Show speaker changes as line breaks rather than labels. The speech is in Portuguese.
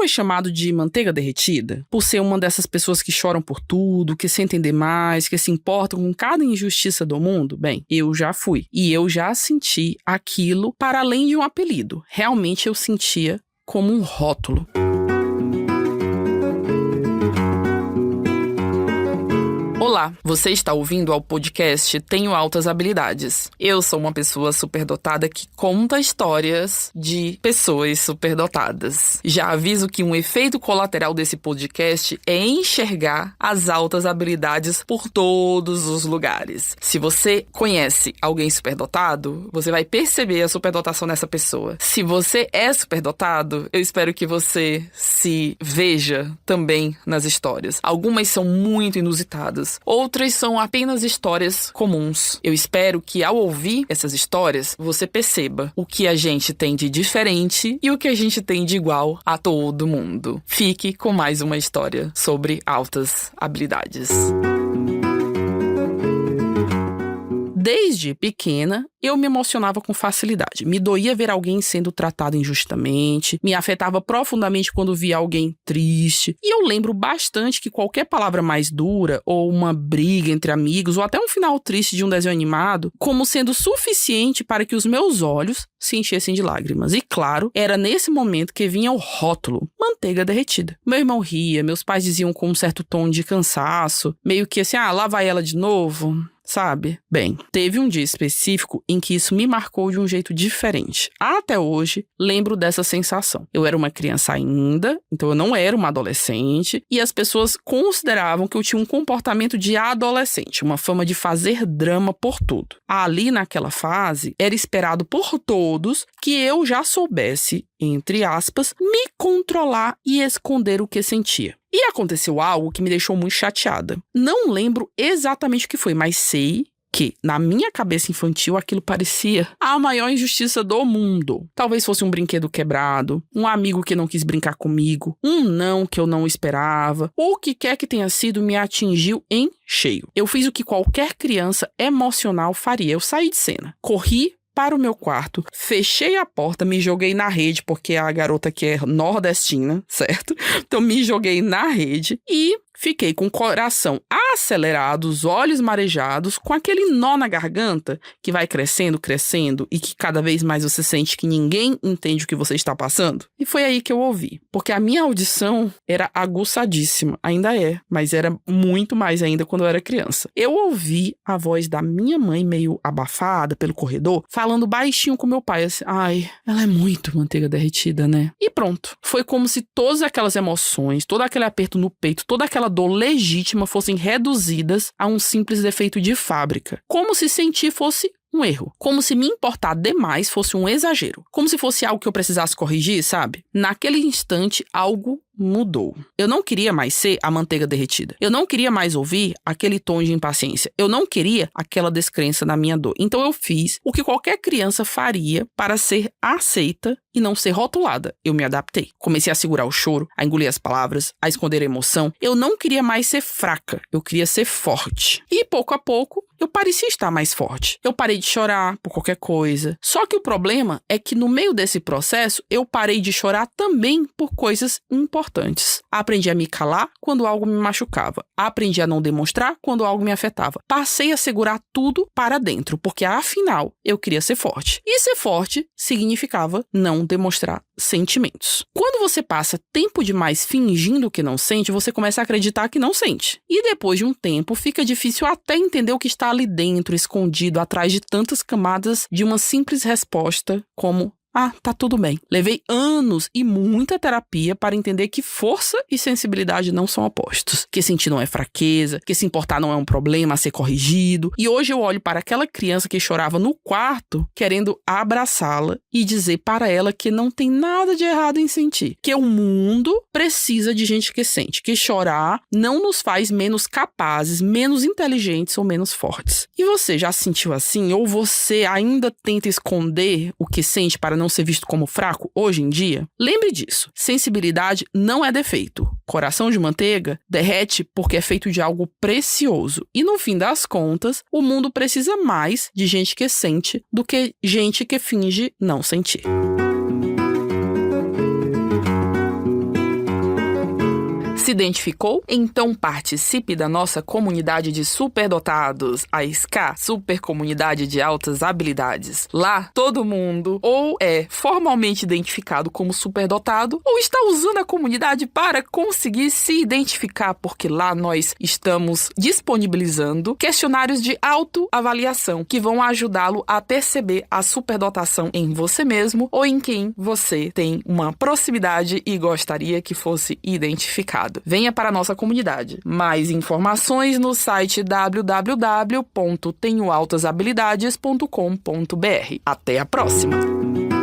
foi chamado de manteiga derretida? Por ser uma dessas pessoas que choram por tudo, que sentem demais, que se importam com cada injustiça do mundo? Bem, eu já fui. E eu já senti aquilo para além de um apelido. Realmente eu sentia como um rótulo. Olá, você está ouvindo ao podcast Tenho Altas Habilidades. Eu sou uma pessoa superdotada que conta histórias de pessoas superdotadas. Já aviso que um efeito colateral desse podcast é enxergar as altas habilidades por todos os lugares. Se você conhece alguém superdotado, você vai perceber a superdotação dessa pessoa. Se você é superdotado, eu espero que você se veja também nas histórias. Algumas são muito inusitadas. Outras são apenas histórias comuns. Eu espero que ao ouvir essas histórias, você perceba o que a gente tem de diferente e o que a gente tem de igual a todo mundo. Fique com mais uma história sobre altas habilidades. Desde pequena, eu me emocionava com facilidade. Me doía ver alguém sendo tratado injustamente, me afetava profundamente quando via alguém triste. E eu lembro bastante que qualquer palavra mais dura, ou uma briga entre amigos, ou até um final triste de um desenho animado, como sendo suficiente para que os meus olhos se enchessem de lágrimas. E claro, era nesse momento que vinha o rótulo, manteiga derretida. Meu irmão ria, meus pais diziam com um certo tom de cansaço, meio que assim, lá vai ela de novo. Sabe? Bem, teve um dia específico em que isso me marcou de um jeito diferente. Até hoje, lembro dessa sensação. Eu era uma criança ainda, então eu não era uma adolescente, e as pessoas consideravam que eu tinha um comportamento de adolescente, uma fama de fazer drama por tudo. Ali, naquela fase, era esperado por todos que eu já soubesse, entre aspas, me controlar e esconder o que sentia. E aconteceu algo que me deixou muito chateada. Não lembro exatamente o que foi, mas sei que, na minha cabeça infantil, aquilo parecia a maior injustiça do mundo. Talvez fosse um brinquedo quebrado, um amigo que não quis brincar comigo, um não que eu não esperava, ou o que quer que tenha sido me atingiu em cheio. Eu fiz o que qualquer criança emocional faria. Eu saí de cena, corri para o meu quarto, fechei a porta, me joguei na rede, porque a garota que é nordestina, certo? Então me joguei na rede e fiquei com o coração acelerado, os olhos marejados, com aquele nó na garganta que vai crescendo, crescendo e que cada vez mais você sente que ninguém entende o que você está passando. E foi aí que eu ouvi, porque a minha audição era aguçadíssima, ainda é, mas era muito mais ainda quando eu era criança. Eu ouvi a voz da minha mãe meio abafada pelo corredor, falando baixinho com meu pai, assim, ai, ela é muito manteiga derretida, né? E pronto. Foi como se todas aquelas emoções, todo aquele aperto no peito, toda aquela dor legítima fossem reduzidas a um simples defeito de fábrica. Como se sentir fosse um erro. Como se me importar demais fosse um exagero. Como se fosse algo que eu precisasse corrigir, sabe? Naquele instante, algo mudou. Eu não queria mais ser a manteiga derretida. Eu não queria mais ouvir aquele tom de impaciência. Eu não queria aquela descrença na minha dor. Então eu fiz o que qualquer criança faria para ser aceita e não ser rotulada. Eu me adaptei. Comecei a segurar o choro, a engolir as palavras, a esconder a emoção. Eu não queria mais ser fraca. Eu queria ser forte. E pouco a pouco, eu parecia estar mais forte. Eu parei de chorar por qualquer coisa. Só que o problema é que no meio desse processo, eu parei de chorar também por coisas importantes. Aprendi a me calar quando algo me machucava. Aprendi a não demonstrar quando algo me afetava. Passei a segurar tudo para dentro, porque afinal, eu queria ser forte. E ser forte significava não demonstrar sentimentos. Quando você passa tempo demais fingindo que não sente, você começa a acreditar que não sente. E depois de um tempo, fica difícil até entender o que está ali dentro, escondido, atrás de tantas camadas de uma simples resposta como tá tudo bem. Levei anos e muita terapia para entender que força e sensibilidade não são opostos. Que sentir não é fraqueza, que se importar não é um problema a ser corrigido. E hoje eu olho para aquela criança que chorava no quarto, querendo abraçá-la e dizer para ela que não tem nada de errado em sentir. Que o mundo precisa de gente que sente. Que chorar não nos faz menos capazes, menos inteligentes ou menos fortes. E você já se sentiu assim? Ou você ainda tenta esconder o que sente para não ser visto como fraco hoje em dia? Lembre disso. Sensibilidade não é defeito. Coração de manteiga derrete porque é feito de algo precioso. E no fim das contas, o mundo precisa mais de gente que sente do que gente que finge não sentir. Se identificou? Então participe da nossa comunidade de superdotados, a SCA, Super Comunidade de Altas Habilidades. Lá, todo mundo ou é formalmente identificado como superdotado ou está usando a comunidade para conseguir se identificar, porque lá nós estamos disponibilizando questionários de autoavaliação que vão ajudá-lo a perceber a superdotação em você mesmo ou em quem você tem uma proximidade e gostaria que fosse identificado. Venha para a nossa comunidade. Mais informações no site www.tenhoaltashabilidades.com.br. Até a próxima!